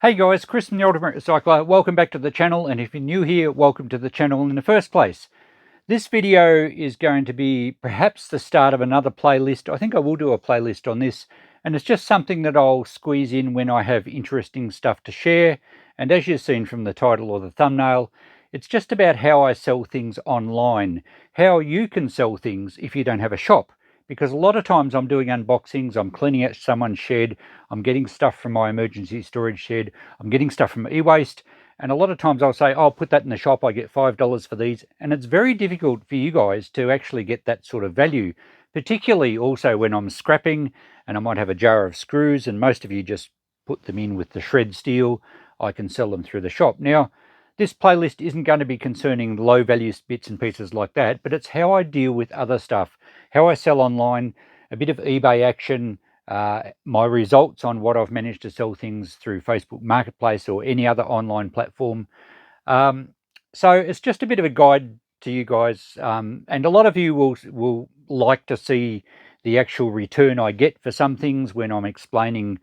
Hey guys, Chris from the Ultimate Recycler. Welcome back to the channel, and if you're new here, welcome to the channel in the first place. This video is going to be perhaps the start of another playlist. I think I will do a playlist on this, and it's just something that I'll squeeze in when I have interesting stuff to share. And as you've seen from the title or the thumbnail, it's just about how I sell things online, how you can sell things if you don't have a shop. Because a lot of times I'm doing unboxings, I'm cleaning out someone's shed, I'm getting stuff from my emergency storage shed, I'm getting stuff from e-waste, and a lot of times I'll say, I'll put that in the shop, I get $5 for these, and it's very difficult for you guys to actually get that sort of value, particularly also when I'm scrapping and I might have a jar of screws and most of you just put them in with the shred steel. I can sell them through the shop. Now, this playlist isn't going to be concerning low value bits and pieces like that, but it's how I deal with other stuff, how I sell online, a bit of eBay action, my results on what I've managed to sell things through Facebook Marketplace or any other online platform. So it's just a bit of a guide to you guys, and a lot of you will like to see the actual return I get for some things when I'm explaining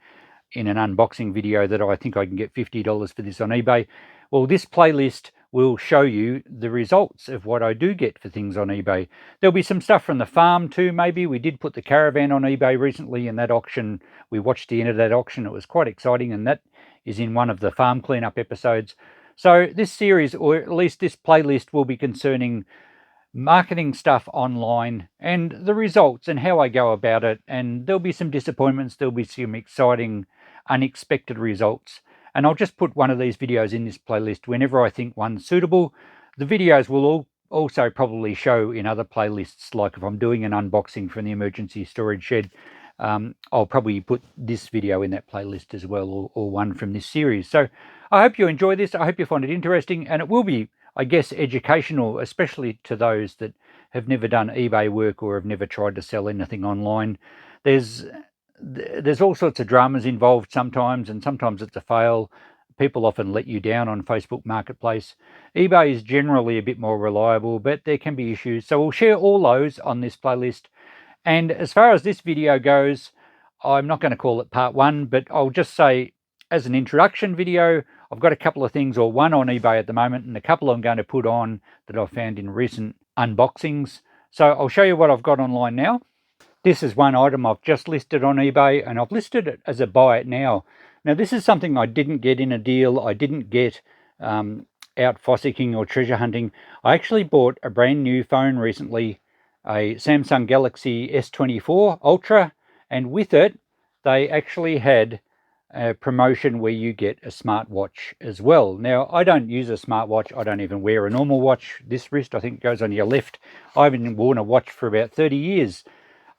in an unboxing video that I think I can get $50 for this on eBay. Well, this playlist will show you the results of what I do get for things on eBay. There'll be some stuff from the farm too, maybe. We did put the caravan on eBay recently, and that auction, we watched the end of that auction. It was quite exciting, and that is in one of the farm cleanup episodes. So this series, or at least this playlist, will be concerning marketing stuff online and the results and how I go about it. And there'll be some disappointments, there'll be some exciting, unexpected results. And I'll just put one of these videos in this playlist whenever I think one's suitable. The videos will also probably show in other playlists, like if I'm doing an unboxing from the emergency storage shed, I'll probably put this video in that playlist as well, or one from this series. So I hope you enjoy this. I hope you find it interesting, and it will be, I guess, educational, especially to those that have never done eBay work or have never tried to sell anything online. There's all sorts of dramas involved sometimes, and sometimes it's a fail. People often let you down on Facebook Marketplace. eBay is generally a bit more reliable, but there can be issues. So we'll share all those on this playlist. And as far as this video goes, I'm not going to call it part one, but I'll just say as an introduction video, I've got a couple of things, or one on eBay at the moment, and a couple I'm going to put on that I've found in recent unboxings. So I'll show you what I've got online now. This is one item I've just listed on eBay, and I've listed it as a buy it now. Now, this is something I didn't get in a deal. I didn't get out fossicking or treasure hunting. I actually bought a brand new phone recently, a Samsung Galaxy S24 Ultra, and with it, they actually had a promotion where you get a smartwatch as well. Now, I don't use a smartwatch. I don't even wear a normal watch. This wrist, I think, goes on your left. I haven't worn a watch for about 30 years.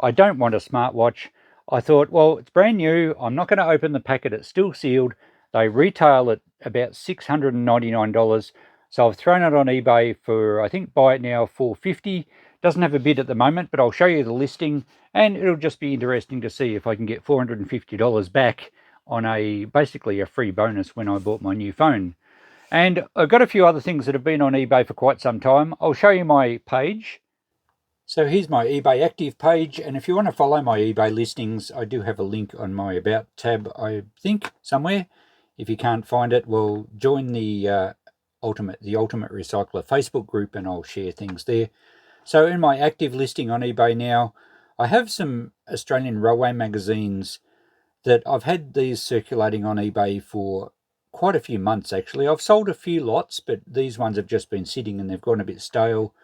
I don't want a smartwatch. I thought, well, it's brand new. I'm not going to open the packet. It's still sealed. They retail at about $699. So I've thrown it on eBay for, I think, buy it now, $450. Doesn't have a bid at the moment, but I'll show you the listing, and it'll just be interesting to see if I can get $450 back on basically a free bonus when I bought my new phone. And I've got a few other things that have been on eBay for quite some time. I'll show you my page. So here's my eBay active page, and if you want to follow my eBay listings, I do have a link on my About tab, I think, somewhere. If you can't find it, well, join the Ultimate Recycler Facebook group, and I'll share things there. So in my active listing on eBay now, I have some Australian railway magazines that I've had these circulating on eBay for quite a few months, actually. I've sold a few lots, but these ones have just been sitting and they've gone a bit stale.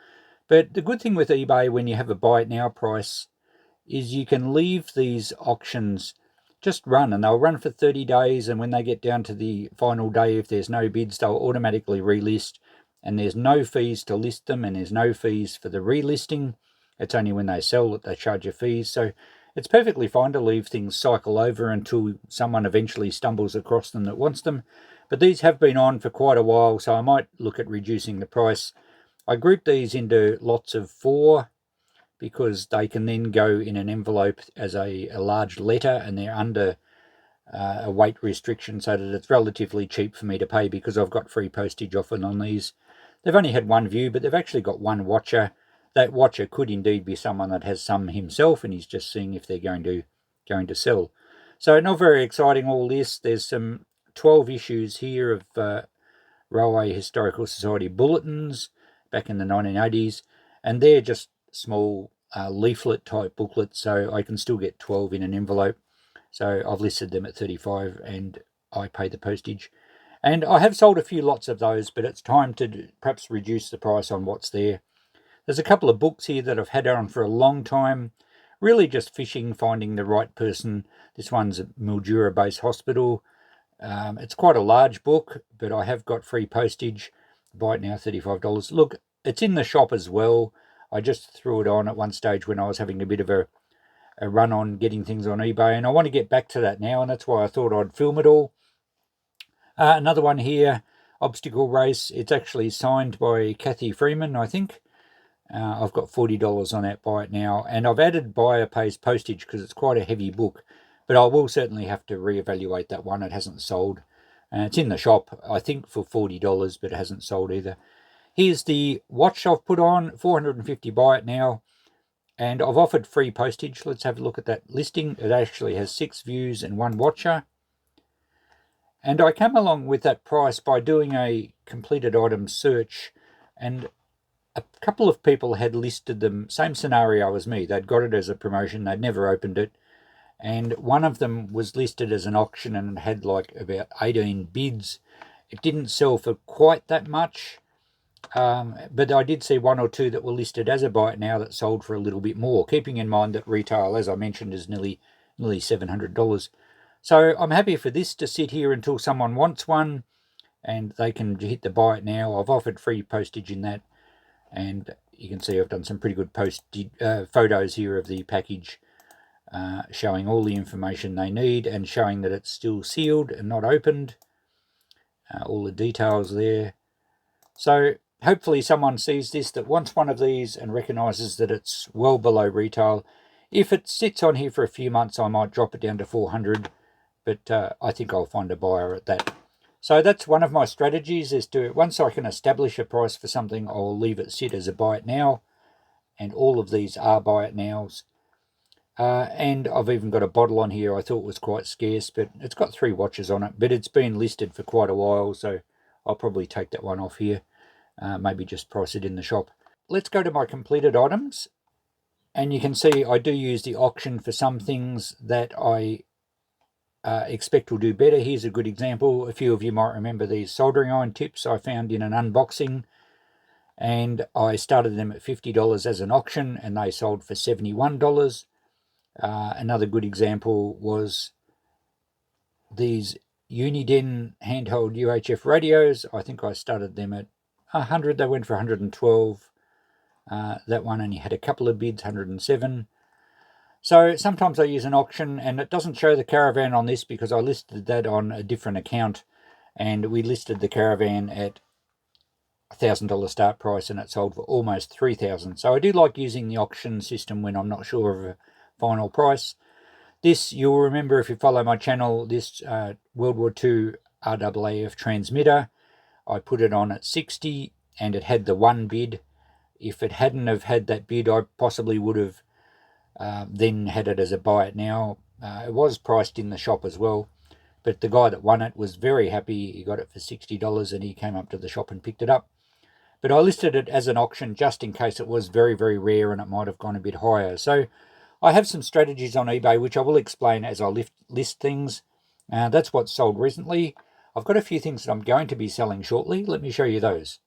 But the good thing with eBay when you have a buy it now price is you can leave these auctions just run, and they'll run for 30 days. And when they get down to the final day, if there's no bids, they'll automatically relist, and there's no fees to list them, and there's no fees for the relisting. It's only when they sell that they charge you fees. So it's perfectly fine to leave things cycle over until someone eventually stumbles across them that wants them. But these have been on for quite a while, so I might look at reducing the price. I group these into lots of 4 because they can then go in an envelope as a large letter, and they're under a weight restriction so that it's relatively cheap for me to pay because I've got free postage often on these. They've only had one view, but they've actually got one watcher. That watcher could indeed be someone that has some himself, and he's just seeing if they're going to sell. So not very exciting, all this. There's some 12 issues here of Railway Historical Society bulletins back in the 1980s, and they're just small leaflet type booklets, so I can still get 12 in an envelope. So I've listed them at 35 and I pay the postage. And I have sold a few lots of those, but it's time to perhaps reduce the price on what's there. There's a couple of books here that I've had on for a long time, really just fishing, finding the right person. This one's at Mildura Base Hospital. It's quite a large book, but I have got free postage. Buy it now, $35. Look, it's in the shop as well. I just threw it on at one stage when I was having a bit of a run on getting things on eBay, and I want to get back to that now, and that's why I thought I'd film it all. Another one here, Obstacle Race. It's actually signed by Kathy Freeman, I think. I've got $40 on that. Buy it now, and I've added buyer pays postage because it's quite a heavy book, but I will certainly have to reevaluate that one. It hasn't sold. It's in the shop, I think, for $40, but it hasn't sold either. Here's the watch I've put on, $450. Buy it now. And I've offered free postage. Let's have a look at that listing. It actually has 6 views and 1 watcher. And I came along with that price by doing a completed item search, and a couple of people had listed them, same scenario as me. They'd got it as a promotion, they'd never opened it. And one of them was listed as an auction and it had like about 18 bids. It didn't sell for quite that much. But I did see 1 or 2 that were listed as a buy it now that sold for a little bit more, keeping in mind that retail, as I mentioned, is nearly $700. So I'm happy for this to sit here until someone wants one and they can hit the buy it now. I've offered free postage in that, and you can see I've done some pretty good photos here of the package, showing all the information they need and showing that it's still sealed and not opened. All the details there. So hopefully someone sees this that wants one of these and recognises that it's well below retail. If it sits on here for a few months, I might drop it down to $400, but I think I'll find a buyer at that. So that's one of my strategies, is to, once I can establish a price for something, I'll leave it sit as a buy it now, and all of these are buy it nows. And I've even got a bottle on here I thought was quite scarce, but it's got 3 watches on it, but it's been listed for quite a while, so I'll probably take that one off here. Maybe just price it in the shop. Let's go to my completed items, and you can see I do use the auction for some things that I expect will do better. Here's a good example. A few of you might remember these soldering iron tips I found in an unboxing, and I started them at $50 as an auction and they sold for $71. Another good example was these Uniden handheld UHF radios. I think I started them at 100. They went for 112. That one only had a couple of bids, 107. So sometimes I use an auction, and it doesn't show the Caravan on this because I listed that on a different account, and we listed the Caravan at $1,000 start price and it sold for almost $3,000. So I do like using the auction system when I'm not sure of a final price. This, you'll remember if you follow my channel, this World War II RAAF transmitter, I put it on at 60 and it had the 1 bid. If it hadn't have had that bid, I possibly would have then had it as a buy it now. It was priced in the shop as well, but the guy that won it was very happy. He got it for $60 and he came up to the shop and picked it up. But I listed it as an auction just in case it was very, very rare and it might have gone a bit higher. So I have some strategies on eBay which I will explain as I list things. That's what's sold recently. I've got a few things that I'm going to be selling shortly. Let me show you those.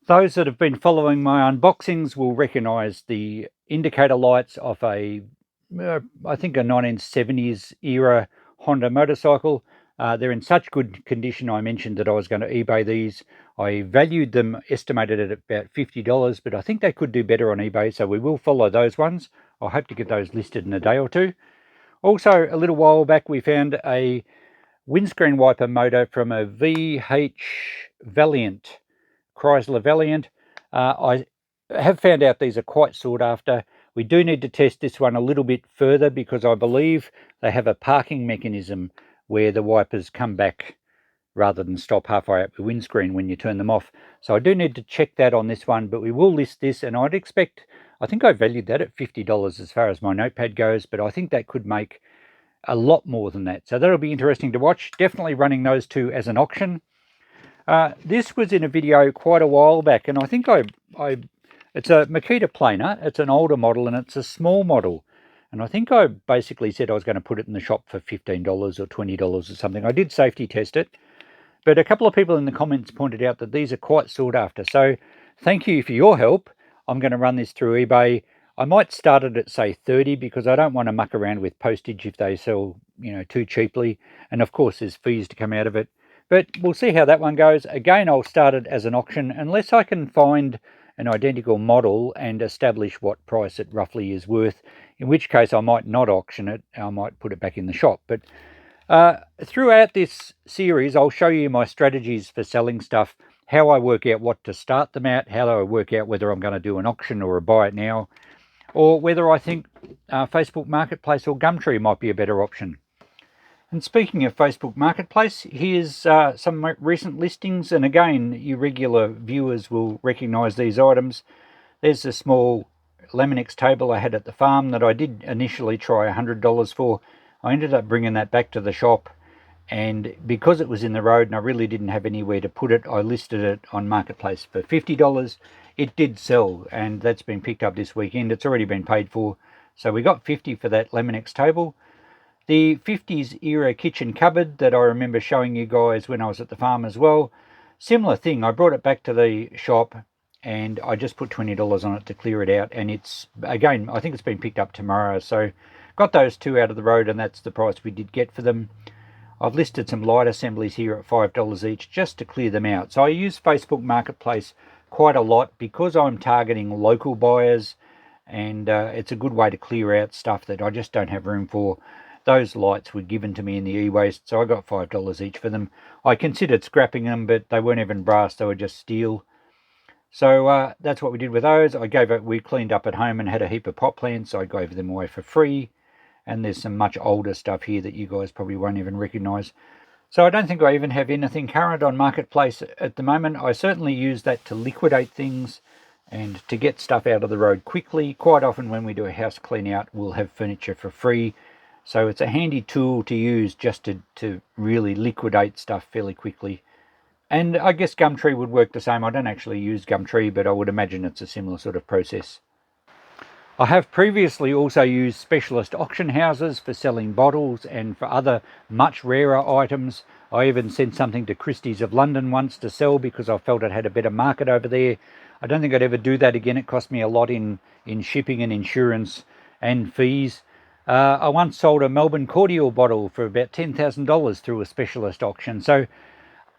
Those that have been following my unboxings will recognise the indicator lights of I think a 1970s era Honda motorcycle. They're in such good condition, I mentioned that I was going to eBay these. I valued them, estimated at about $50, but I think they could do better on eBay, so we will follow those ones. I hope to get those listed in a day or two. Also, a little while back, we found a windscreen wiper motor from a VH Valiant, Chrysler Valiant. I have found out these are quite sought after. We do need to test this one a little bit further because I believe they have a parking mechanism where the wipers come back rather than stop halfway up the windscreen when you turn them off. So I do need to check that on this one, but we will list this, and I'd expect, I think I valued that at $50 as far as my notepad goes, but I think that could make a lot more than that. So that'll be interesting to watch. Definitely running those two as an auction. This was in a video quite a while back, and I think it's a Makita planer. It's an older model, and it's a small model. And I think I basically said I was going to put it in the shop for $15 or $20 or something. I did safety test it, but a couple of people in the comments pointed out that these are quite sought after. So thank you for your help. I'm going to run this through eBay. I might start it at, say, 30 because I don't want to muck around with postage if they sell, too cheaply. And of course, there's fees to come out of it. But we'll see how that one goes. Again, I'll start it as an auction unless I can find an identical model and establish what price it roughly is worth, in which case I might not auction it. I might put it back in the shop. But throughout this series, I'll show you my strategies for selling stuff, how I work out what to start them at, how I work out whether I'm going to do an auction or a buy it now, or whether I think Facebook Marketplace or Gumtree might be a better option. And speaking of Facebook Marketplace, here's some recent listings. And again, you regular viewers will recognise these items. There's a small Laminex table I had at the farm that I did initially try $100 for. I ended up bringing that back to the shop, and because it was in the road and I really didn't have anywhere to put it, I listed it on Marketplace for $50. It did sell, and that's been picked up this weekend. It's already been paid for. So we got $50 for that Laminex table. The 50s era kitchen cupboard that I remember showing you guys when I was at the farm as well. Similar thing, I brought it back to the shop and I just put $20 on it to clear it out. And it's, again, I think it's been picked up tomorrow. So got those two out of the road, and that's the price we did get for them. I've listed some light assemblies here at $5 each just to clear them out. So I use Facebook Marketplace quite a lot because I'm targeting local buyers, and it's a good way to clear out stuff that I just don't have room for. Those lights were given to me in the e-waste, so I got $5 each for them. I considered scrapping them, but they weren't even brass, they were just steel. So that's what we did with those. We cleaned up at home and had a heap of pot plants, so I gave them away for free. And there's some much older stuff here that you guys probably won't even recognise. So I don't think I even have anything current on Marketplace at the moment. I certainly use that to liquidate things and to get stuff out of the road quickly. Quite often when we do a house clean out, we'll have furniture for free. So it's a handy tool to use just to really liquidate stuff fairly quickly. And I guess Gumtree would work the same. I don't actually use Gumtree, but I would imagine it's a similar sort of process. I have previously also used specialist auction houses for selling bottles and for other much rarer items. I even sent something to Christie's of London once to sell because I felt it had a better market over there. I don't think I'd ever do that again. It cost me a lot in shipping and insurance and fees. I once sold a Melbourne cordial bottle for about $10,000 through a specialist auction. So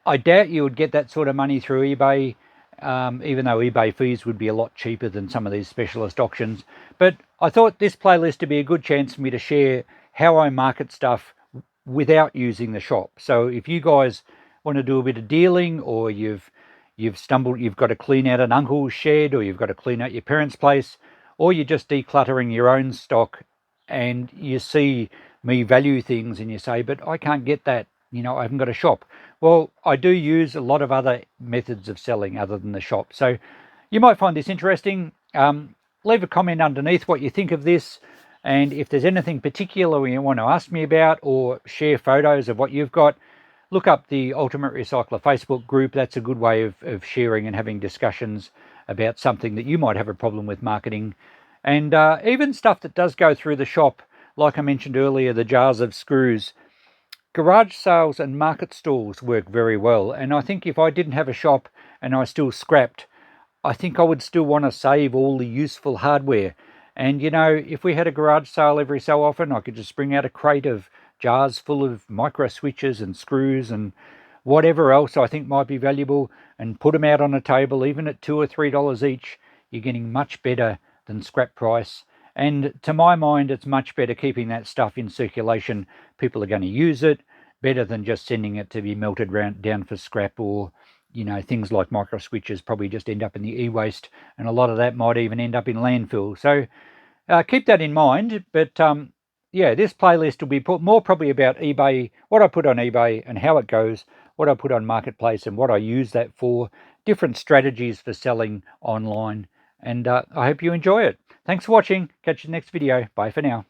I doubt you would get that sort of money through eBay, even though eBay fees would be a lot cheaper than some of these specialist auctions. But I thought this playlist would be a good chance for me to share how I market stuff without using the shop. So if you guys want to do a bit of dealing, or you've got to clean out an uncle's shed, or you've got to clean out your parents' place, or you're just decluttering your own stock, and you see me value things and you say, but I can't get that, I haven't got a shop. Well, I do use a lot of other methods of selling other than the shop. So you might find this interesting. Leave a comment underneath what you think of this. And if there's anything particular you want to ask me about, or share photos of what you've got, look up the Ultimate Recycler Facebook group. That's a good way of sharing and having discussions about something that you might have a problem with marketing. And even stuff that does go through the shop, like I mentioned earlier, the jars of screws. Garage sales and market stalls work very well. And I think if I didn't have a shop and I still scrapped, I think I would still want to save all the useful hardware. And, if we had a garage sale every so often, I could just bring out a crate of jars full of micro switches and screws and whatever else I think might be valuable, and put them out on a table, even at $2 or $3 each. You're getting much better than scrap price. And to my mind, it's much better keeping that stuff in circulation. People are going to use it better than just sending it to be melted down for scrap, or things like micro switches probably just end up in the e-waste, and a lot of that might even end up in landfill. So keep that in mind. But this playlist will be more probably about eBay, what I put on eBay and how it goes, what I put on Marketplace and what I use that for, different strategies for selling online. And I hope you enjoy it. Thanks for watching. Catch you next video. Bye for now.